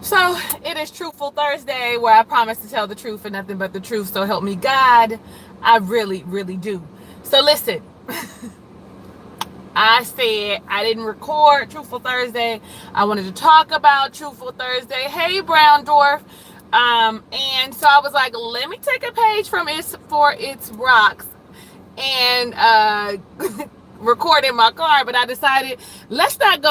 So it is Truthful Thursday, where I promise to tell the truth and nothing but the truth. So help me God. I really, really do. So listen, I said I didn't record Truthful Thursday. I wanted to talk about Truthful Thursday. Hey, Brown Dwarf. And so I was like, let me take a page from its rocks and record in my car, but I decided let's not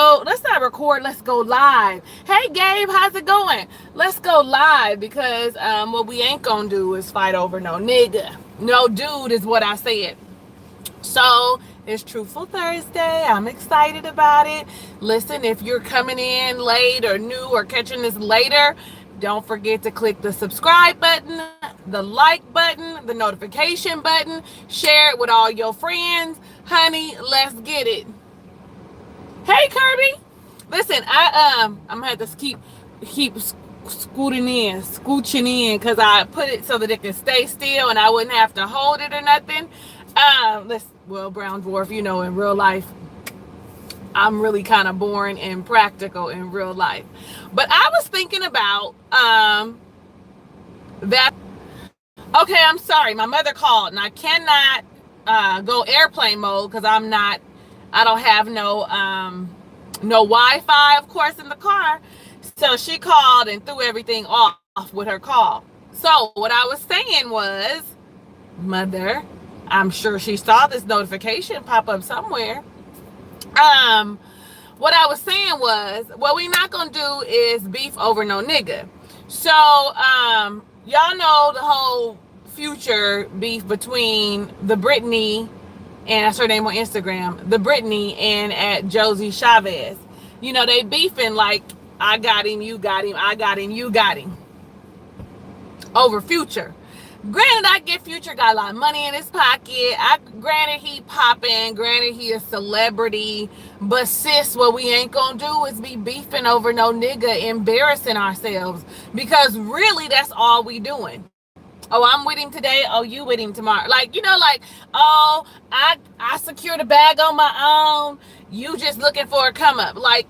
record, let's go live. Hey Gabe, how's it going? Let's go live because what we ain't gonna do is fight over no nigga. No dude is what I said. So it's Truthful Thursday. I'm excited about it. Listen, if you're coming in late or new or catching this later, don't forget to click the subscribe button, the like button, the notification button, share it with all your friends. Honey, let's get it. Hey Kirby. Listen, I'm gonna have to keep scooching in because I put it so that it can stay still and I wouldn't have to hold it or nothing. Well, Brown Dwarf, in real life, I'm really kind of boring and practical in real life. But I was thinking about that. Okay, I'm sorry. My mother called and I cannot go airplane mode because I don't have no Wi-Fi, of course, in the car. So she called and threw everything off with her call. So what I was saying was, Mother, I'm sure she saw this notification pop up somewhere. What I was saying was, what we not gonna do is beef over no nigga. So, y'all know the whole Future beef between the Brittany, and that's her name on Instagram, the Brittany and at Josie Chavez. They beefing like, I got him, you got him, I got him, you got him, over Future. Granted, I get Future got a lot of money in his pocket. Granted, he popping. Granted, he a celebrity. But sis, what we ain't gonna do is be beefing over no nigga, embarrassing ourselves. Because really, that's all we doing. Oh, I'm with him today. Oh, you with him tomorrow. Oh, I secured a bag on my own. You just looking for a come up. Like,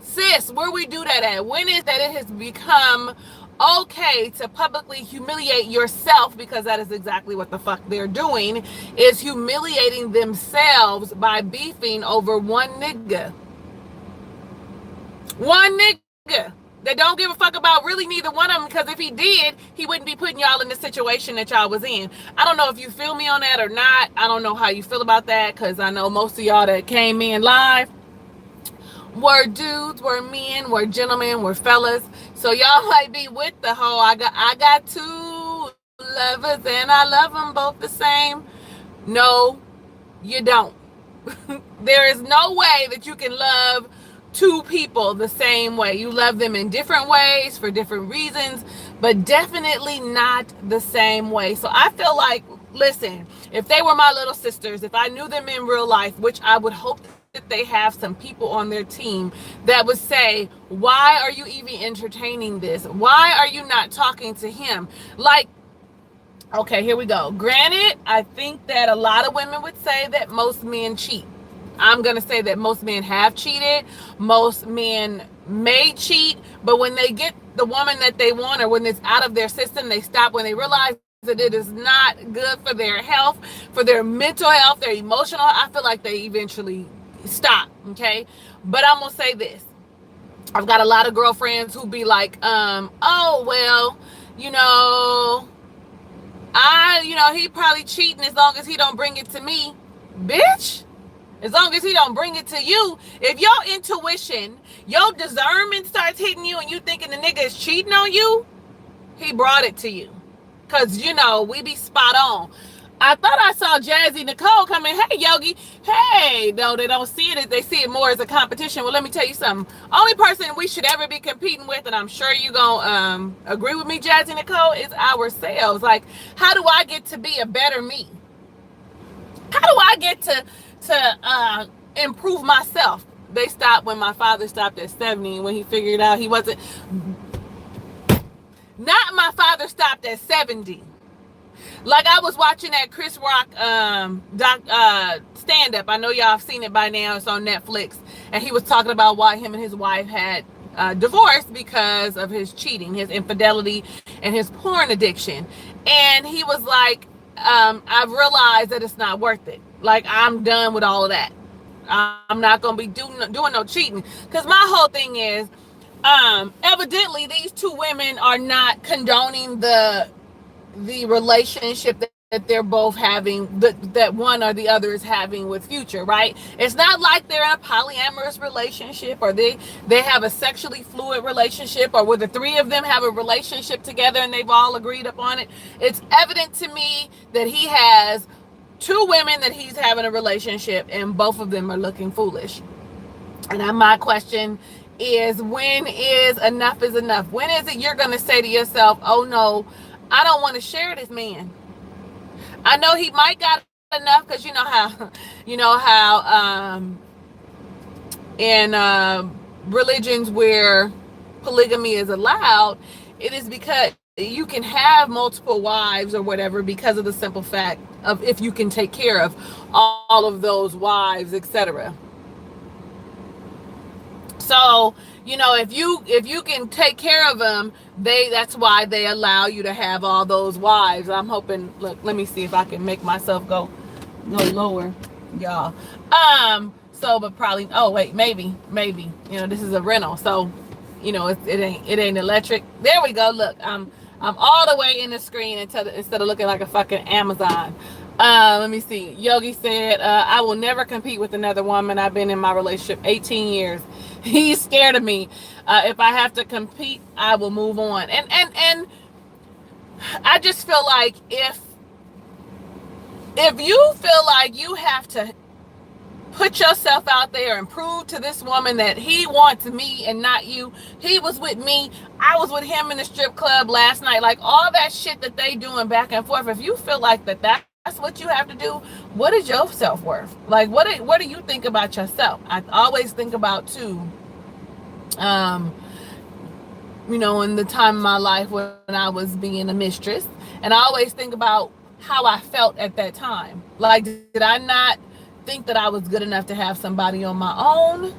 sis, where we do that at? When is that it has become okay to publicly humiliate yourself, because that is exactly what the fuck they're doing, is humiliating themselves by beefing over one nigga. One nigga that don't give a fuck about really neither one of them, because if he did, he wouldn't be putting y'all in the situation that y'all was in. I don't know if you feel me on that or not. I don't know how you feel about that, because I know most of y'all that came in live were dudes, were men, were gentlemen, were fellas. So y'all might be with the whole I got two lovers and I love them both the same. No, you don't. There is no way that you can love two people the same way. You love them in different ways for different reasons, but definitely not the same way. So I feel like, listen, if they were my little sisters, if I knew them in real life, which I would hope that they have some people on their team that would say, why are you even entertaining this? Why are you not talking to him? Like, okay, here we go. Granted, I think that a lot of women would say that most men cheat. I'm going to say that most men have cheated. Most men may cheat, but when they get the woman that they want, or when it's out of their system, they stop when they realize that it is not good for their health, for their mental health, their emotional. I feel like they eventually stop. Okay, but I'm gonna say this. I've got a lot of girlfriends who be like, oh well, he probably cheating as long as he don't bring it to me. Bitch, as long as he don't bring it to you. If your intuition, your discernment starts hitting you and you thinking the nigga is cheating on you, he brought it to you. Cause we be spot on. I thought I saw Jazzy Nicole coming. Hey, Yogi. Hey. No, they don't see it. They see it more as a competition. Well, let me tell you something. Only person we should ever be competing with, and I'm sure you gonna agree with me, Jazzy Nicole, is ourselves. Like, how do I get to be a better me? How do I get to improve myself? They stopped when my father stopped at 70, when he figured out he wasn't. Not my father stopped at 70. Like, I was watching that Chris Rock stand-up. I know y'all have seen it by now. It's on Netflix. And he was talking about why him and his wife had divorced because of his cheating, his infidelity, and his porn addiction. And he was like, I've realized that it's not worth it. Like, I'm done with all of that. I'm not gonna be doing no cheating. Because my whole thing is, evidently these two women are not condoning the relationship that they're both having, that one or the other is having with Future, right? It's not like they're in a polyamorous relationship, or they have a sexually fluid relationship, or where the three of them have a relationship together and they've all agreed upon it. It's evident to me that he has two women that he's having a relationship, and both of them are looking foolish. And my question is, when is enough is enough? When is it you're going to say to yourself, oh no, I don't want to share this man? I know he might got enough, because you know how in religions where polygamy is allowed, it is because you can have multiple wives or whatever, because of the simple fact of if you can take care of all of those wives, etc. So, if you can take care of them, that's why they allow you to have all those wives. I'm hoping, look, let me see if I can make myself go lower, y'all. But probably, oh wait, maybe, this is a rental, so it ain't electric. There we go. Look, I'm all the way in the screen instead of looking like a fucking Amazon. Let me see. Yogi said, I will never compete with another woman. I've been in my relationship 18 years. He's scared of me. If I have to compete, I will move on. And I just feel like if you feel like you have to put yourself out there and prove to this woman that he wants me and not you. He was with me, I was with him in the strip club last night. Like, all that shit that they doing back and forth. If you feel like that's what you have to do, what is your self-worth? Like, what do you think about yourself? I always think about too, in the time of my life when I was being a mistress, and I always think about how I felt at that time. Like, did I not think that I was good enough to have somebody on my own?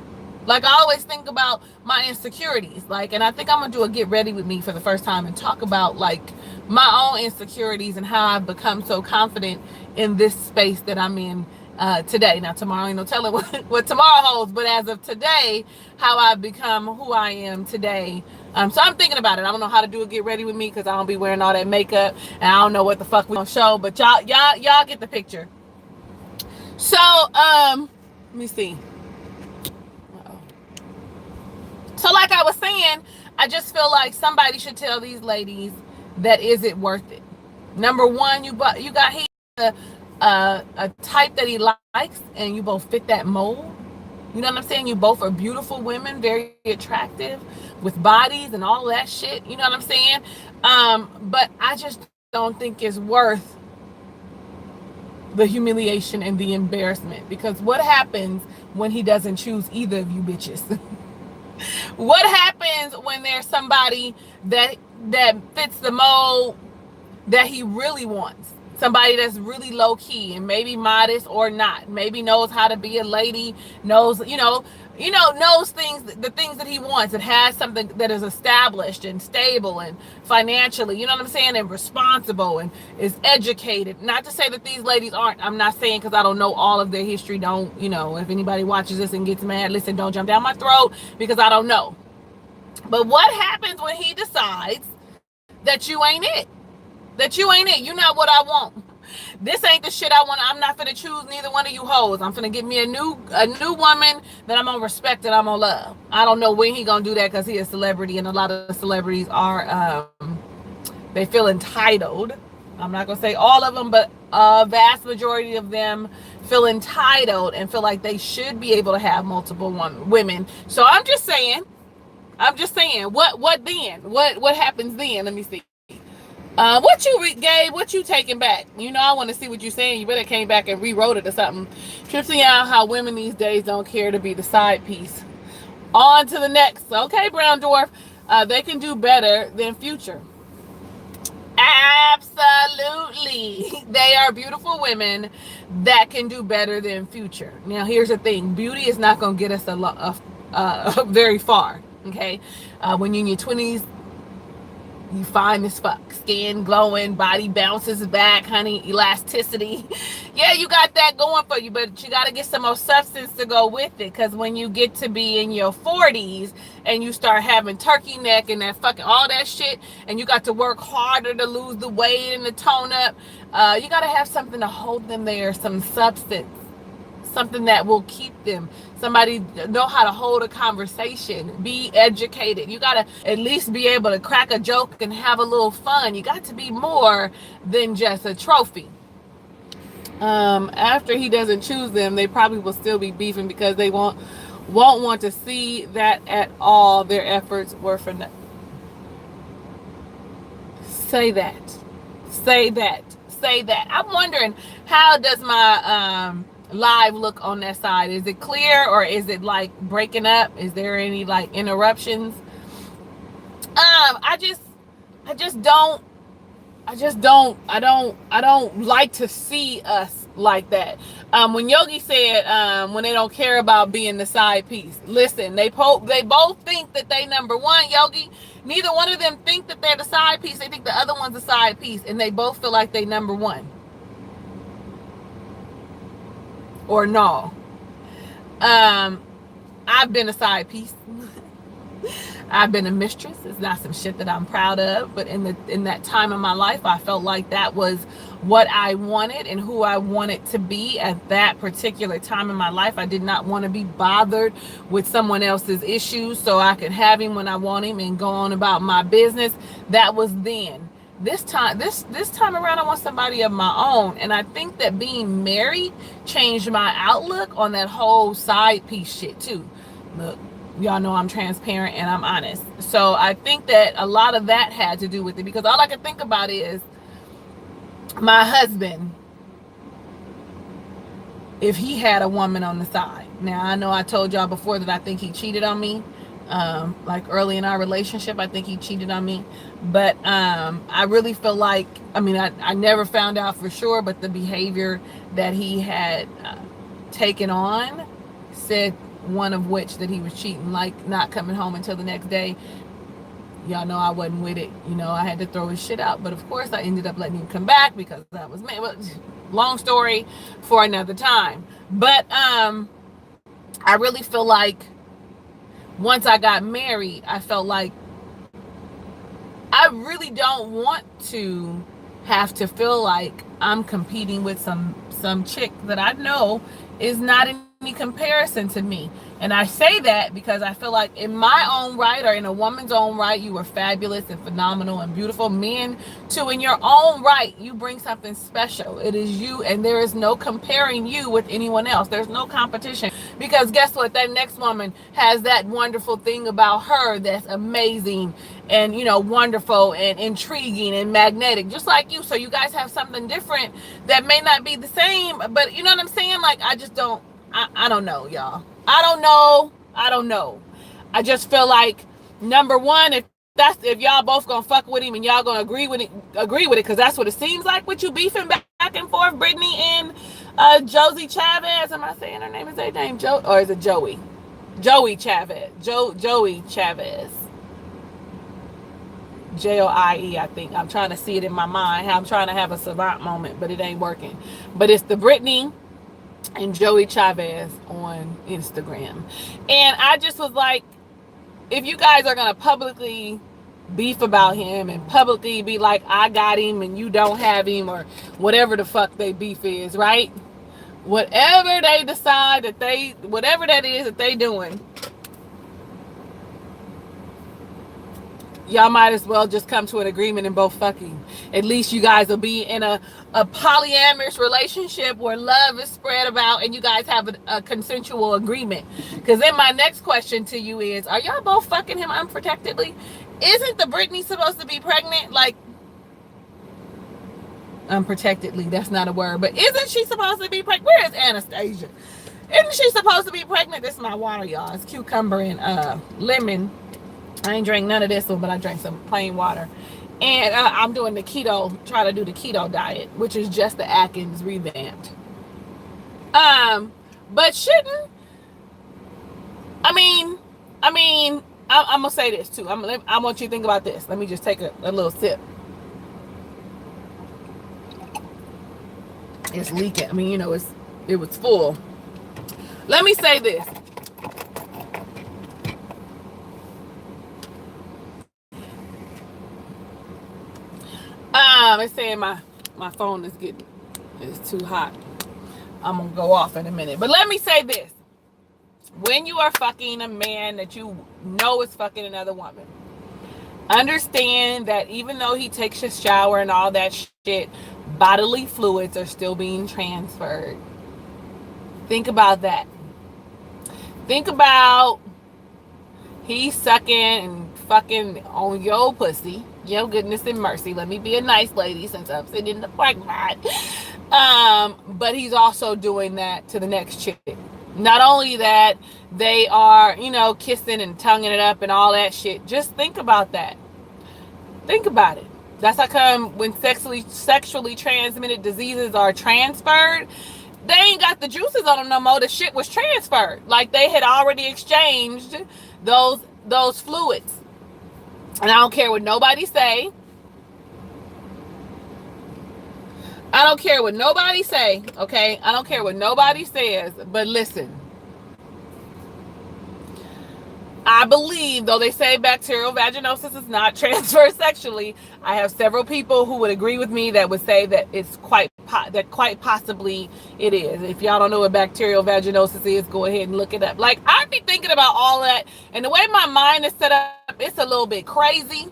Like, I always think about my insecurities. Like, and I think I'm gonna do a get ready with me for the first time and talk about like my own insecurities and how I've become so confident in this space that I'm in today. Now, tomorrow ain't no telling what tomorrow holds, but as of today, how I've become who I am today. So I'm thinking about it. I don't know how to do a get ready with me, because I don't be wearing all that makeup, and I don't know what the fuck we gonna show, but y'all get the picture. So, let me see. Uh-oh. So like I was saying, I just feel like somebody should tell these ladies that is it worth it. Number one, you got a type that he likes, and you both fit that mold. You know what I'm saying? You both are beautiful women, very attractive, with bodies and all that shit. You know what I'm saying? But I just don't think it's worth the humiliation and the embarrassment, because what happens when he doesn't choose either of you bitches? What happens when there's somebody that fits the mold that he really wants? Somebody that's really low key and maybe modest or not, maybe knows how to be a lady, knows knows things, the things that he wants, and has something that is established and stable and financially, you know what I'm saying, and responsible and is educated. Not to say that these ladies aren't. I'm not saying, because I don't know all of their history. Don't, if anybody watches this and gets mad, listen, don't jump down my throat, because I don't know. But what happens when he decides that you ain't it? That you ain't it. You're not what I want. This ain't the shit I want. I'm not finna choose neither one of you hoes. I'm finna get me a new woman that I'm gonna respect and I'm gonna love. I don't know when he gonna do that, because he is a celebrity, and a lot of celebrities are they feel entitled. I'm not gonna say all of them, but a vast majority of them feel entitled and feel like they should be able to have multiple women. So I'm just saying, what then? What happens then? Let me see. What you Gabe? What you taking back? I want to see what you're saying. You better came back and rewrote it or something. Tripping out how women these days don't care to be the side piece. On to the next. Okay, Brown Dwarf. They can do better than Future. Absolutely. They are beautiful women that can do better than Future. Now, here's the thing. Beauty is not going to get us very far. Okay, when you're in your 20s, you fine as fuck, skin glowing, body bounces back, honey, elasticity. Yeah, you got that going for you, but you got to get some more substance to go with it, because when you get to be in your 40s and you start having turkey neck and that fucking all that shit, and you got to work harder to lose the weight and the tone up, you got to have something to hold them there, some substance, something that will keep them. Somebody know how to hold a conversation, be educated. You got to at least be able to crack a joke and have a little fun. You got to be more than just a trophy. After he doesn't choose them, they probably will still be beefing because they won't want to see that at all their efforts were for nothing. Say that. I'm wondering, how does my live look on that side? Is it clear, or is it like breaking up? Is there any like interruptions? I don't like to see us like that. When Yogi said when they don't care about being the side piece, listen, they both think that they number one. Yogi, neither one of them think that they're the side piece. They think the other one's the side piece, and they both feel like they number one. Or no. I've been a side piece. I've been a mistress. It's not some shit that I'm proud of, but in that time of my life, I felt like that was what I wanted and who I wanted to be at that particular time in my life. I did not want to be bothered with someone else's issues, so I could have him when I want him and go on about my business. That was then. This time around, I want somebody of my own. And I think that being married changed my outlook on that whole side piece shit too. Look, y'all know I'm transparent and I'm honest. So I think that a lot of that had to do with it, because all I can think about is my husband, if he had a woman on the side. Now, I know I told y'all before that I think he cheated on me. Like early in our relationship, I think he cheated on me. But I really feel like, I never found out for sure, but the behavior that he had taken on said, one of which that he was cheating, like not coming home until the next day. Y'all know I wasn't with it. I had to throw his shit out. But of course, I ended up letting him come back because that was me. Well, long story for another time. But I really feel like once I got married, I felt like I really don't want to have to feel like I'm competing with some chick that I know is not any comparison to me. And I say that because I feel like in my own right, or in a woman's own right, you are fabulous and phenomenal and beautiful. Men too, in your own right, you bring something special. It is you, and there is no comparing you with anyone else. There's no competition, because guess what? That next woman has that wonderful thing about her that's amazing and wonderful and intriguing and magnetic, just like you. So you guys have something different that may not be the same, but you know what I'm saying? Like, I just don't, I don't know, y'all. I don't know. I just feel like, number one, if y'all both gonna fuck with him and y'all gonna agree with it, because that's what it seems like with you beefing back and forth, Brittany and Josie Chavez. Am I saying her name? Is her name Joe, or is it Joey? Joey Chavez. Joey Chavez. Joie, I think. I'm trying to see it in my mind. I'm trying to have a savant moment, but it ain't working. But it's the Brittany and Joey Chavez on Instagram. And I just was like, if you guys are gonna publicly beef about him and publicly be like, I got him and you don't have him, or whatever the fuck they beef is, right? Whatever they decide whatever that is that they doing, y'all might as well just come to an agreement and both fucking. At least you guys will be in a polyamorous relationship where love is spread about and you guys have a consensual agreement. Because then my next question to you is, are y'all both fucking him unprotectedly? Isn't the Britney supposed to be pregnant? Like, unprotectedly, that's not a word, but isn't she supposed to be pregnant? Where is Anastasia? Isn't she supposed to be pregnant? This is my water, y'all. It's cucumber and lemon. I ain't drank none of this one, but I drank some plain water. And I'm doing trying to do the keto diet, which is just the Atkins revamped. But shouldn't, I'm gonna say this too. I want you to think about this. Let me just take a little sip. It's leaking. I mean, it was full. Let me say this. It's saying my phone is too hot. I'm gonna go off in a minute. But let me say this. When you are fucking a man that you know is fucking another woman, understand that even though he takes a shower and all that shit, bodily fluids are still being transferred. Think about that. Think about he's sucking and fucking on your pussy. Your goodness and mercy. Let me be a nice lady since I'm sitting in the parking lot. But he's also doing that to the next chick. Not only that, they are, kissing and tonguing it up and all that shit. Just think about that. Think about it. That's how come when sexually transmitted diseases are transferred, they ain't got the juices on them no more. The shit was transferred. Like they had already exchanged those fluids. And I don't care what nobody say. I don't care what nobody say, okay? I don't care what nobody says. But listen. I believe, though they say bacterial vaginosis is not transferred sexually, I have several people who would agree with me that would say that it's quite possibly it is. If y'all don't know what bacterial vaginosis is, go ahead and look it up. Like, I'd be thinking about all that, and the way my mind is set up, it's a little bit crazy.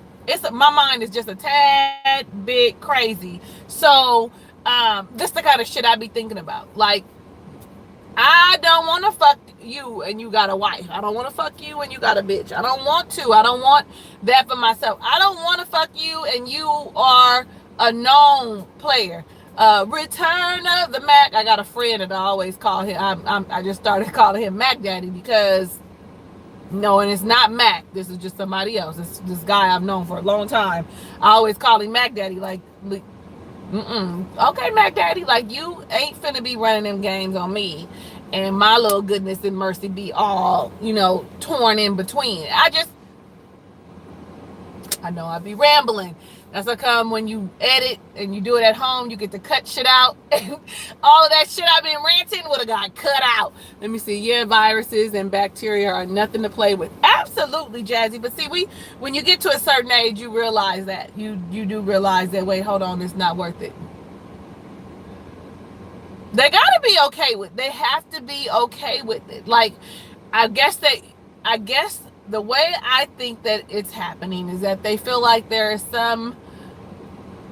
My mind is just a tad bit crazy. So, this is the kind of shit I'd be thinking about. Like, I don't want to fuck you and you got a wife. I don't want to fuck you and you got a bitch. I don't want to. I don't want that for myself. I don't want to fuck you and you are a known player. Return of the Mac. I got a friend that I always call him. I just started calling him Mac Daddy because, no, and it's not Mac. This is just somebody else. It's this guy I've known for a long time. I always call him Mac Daddy. Like, okay, Mac Daddy, like you ain't finna be running them games on me and my little goodness and mercy be all, torn in between. I know I be rambling. That's how come when you edit and you do it at home, you get to cut shit out. And all of that shit I've been ranting would have got cut out. Let me see. Yeah, viruses and bacteria are nothing to play with. Absolutely, Jazzy. But see, when you get to a certain age, you realize that. You do realize that, wait, hold on, it's not worth it. They gotta be okay with it. They have to be okay with it. Like, I guess the way I think that it's happening is that they feel like there is some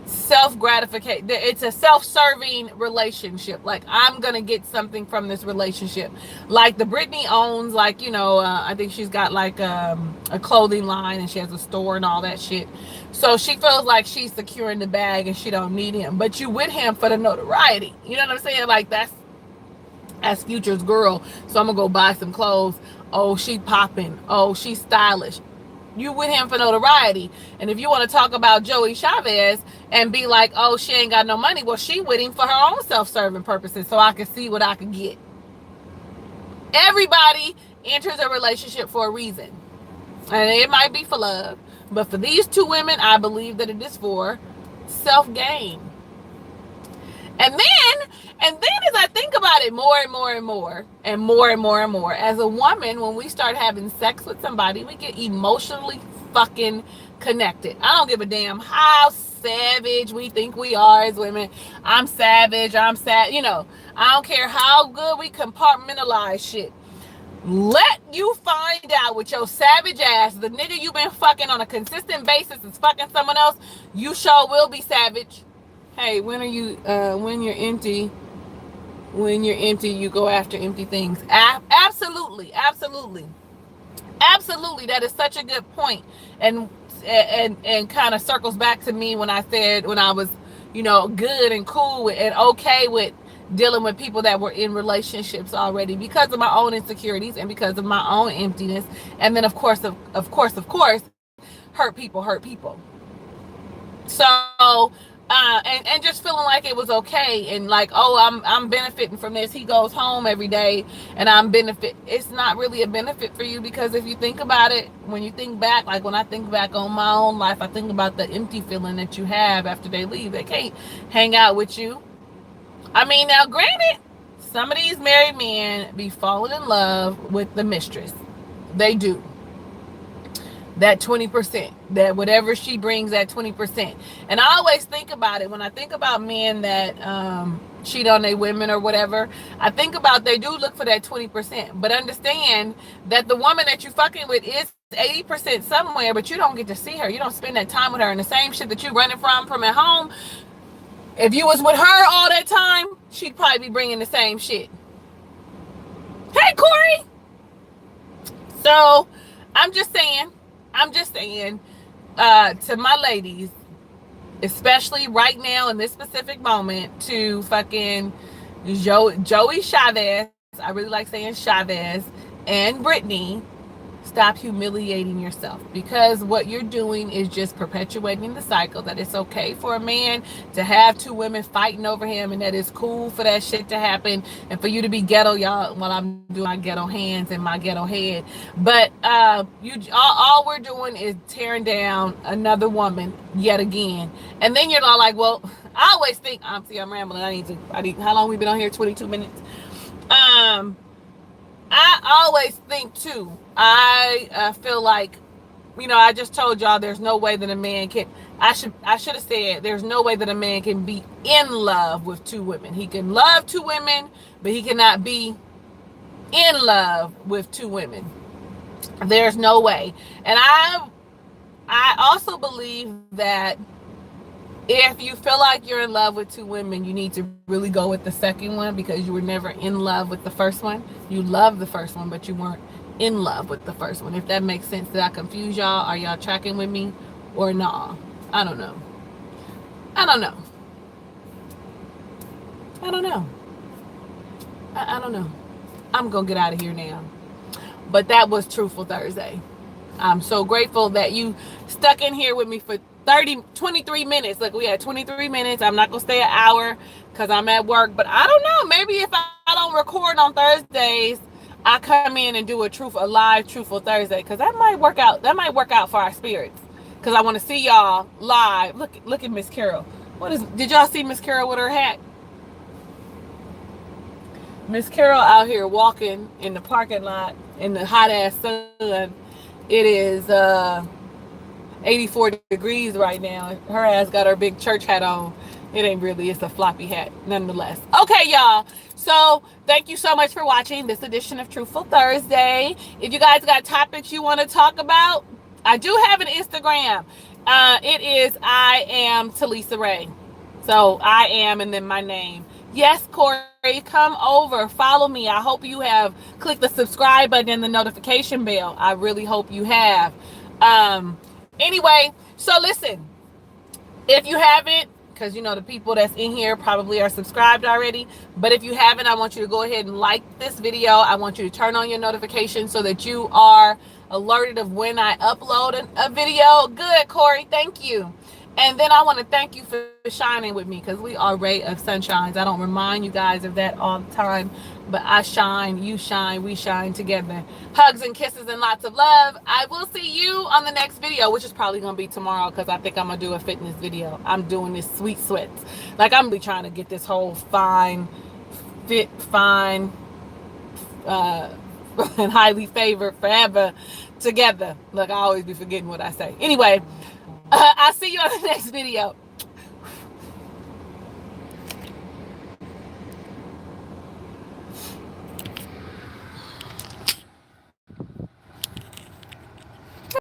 self-gratification. It's a self-serving relationship. Like, I'm gonna get something from this relationship. Like the Britney owns, like, I think she's got like a clothing line and she has a store and all that shit. So she feels like she's securing the bag and she don't need him. But you with him for the notoriety. You know what I'm saying? Like, that's Future's girl. So I'm gonna go buy some clothes. Oh, she popping. Oh, she's stylish. You with him for notoriety. And if you want to talk about Joey Chavez and be like, oh, she ain't got no money, well, she with him for her own self-serving purposes so I can see what I can get. Everybody enters a relationship for a reason. And it might be for love. But for these two women, I believe that it is for self-gain. And then as I think about it more and more and more and more and more and more, as a woman, when we start having sex with somebody, we get emotionally fucking connected. I don't give a damn how savage we think we are as women. I'm savage. I'm sad. I don't care how good we compartmentalize shit. Let you find out with your savage ass, the nigga you been fucking on a consistent basis is fucking someone else, you sure will be savage. Hey, when you're empty, you go after empty things. Absolutely. That is such a good point. And kind of circles back to me when I said, when I was, good and cool with, and okay with dealing with people that were in relationships already because of my own insecurities and because of my own emptiness. And then of course, hurt people. So And just feeling like it was okay, and like, oh, I'm benefiting from this. He goes home every day and I'm benefit. It's not really a benefit for you, because if you think about it, when you think back, like when I think back on my own life, I think about the empty feeling that you have after they leave. They can't hang out with you. I mean, now granted, some of these married men be falling in love with the mistress. They do. That 20%, that whatever she brings, that 20%. And I always think about it when I think about men that cheat on their women or whatever. I think about, they do look for that 20%, but understand that the woman that you fucking with is 80% somewhere, but you don't get to see her. You don't spend that time with her. And the same shit that you running from at home, if you was with her all that time, she'd probably be bringing the same shit. Hey, Corey. So I'm just saying, to my ladies, especially right now in this specific moment, to fucking Joey Chavez, I really like saying Chavez, and Brittany, stop humiliating yourself, because what you're doing is just perpetuating the cycle that it's okay for a man to have two women fighting over him, and that it's cool for that shit to happen and for you to be ghetto, y'all, while I'm doing my ghetto hands and my ghetto head. But all we're doing is tearing down another woman yet again. And then you're all like, well, I always think, I'm rambling. I need how long we been on here? 22 minutes. I always think too, I feel like, I just told y'all there's no way that a man can, I should have said there's no way that a man can be in love with two women. He can love two women, but he cannot be in love with two women. There's no way. And I also believe that if you feel like you're in love with two women, you need to really go with the second one, because you were never in love with the first one. You loved the first one, but you weren't in love with the first one. If that makes sense. Did I confuse y'all? Are y'all tracking with me or nah? I don't know. I don't know. I'm going to get out of here now. But that was Truthful Thursday. I'm so grateful that you stuck in here with me for 23 minutes. Look, we had 23 minutes. I'm not going to stay an hour because I'm at work. But I don't know. Maybe if I don't record on Thursdays, I come in and do a live Truthful Thursday, because that might work out. That might work out for our spirits, because I want to see y'all live. Look at Miss Carol. Did y'all see Miss Carol with her hat? Miss Carol out here walking in the parking lot in the hot ass sun. It is 84 degrees right now. Her ass got her big church hat on. It ain't really, it's a floppy hat nonetheless. Okay, y'all. So thank you so much for watching this edition of Truthful Thursday. If you guys got topics you want to talk about, I do have an Instagram. It is I am Talisa Rae. So I am and then my name. Yes, Corey, come over, follow me. I hope you have clicked the subscribe button and the notification bell. I really hope you have. Anyway, so listen, if you haven't, because the people that's in here probably are subscribed already, but if you haven't, I want you to go ahead and like this video. I want you to turn on your notifications so that you are alerted of when I upload a video. Good, Corey, thank you. And then I want to thank you for shining with me, because we are a ray of sunshines. I don't remind you guys of that all the time, but I shine, you shine, we shine together. Hugs and kisses and lots of love. I will see you on the next video, which is probably going to be tomorrow, because I think I'm going to do a fitness video. I'm doing this sweet sweats. Like, I'm going to be trying to get this whole fine, and highly favored forever together. Look, I always be forgetting what I say. Anyway, I'll see you on the next video.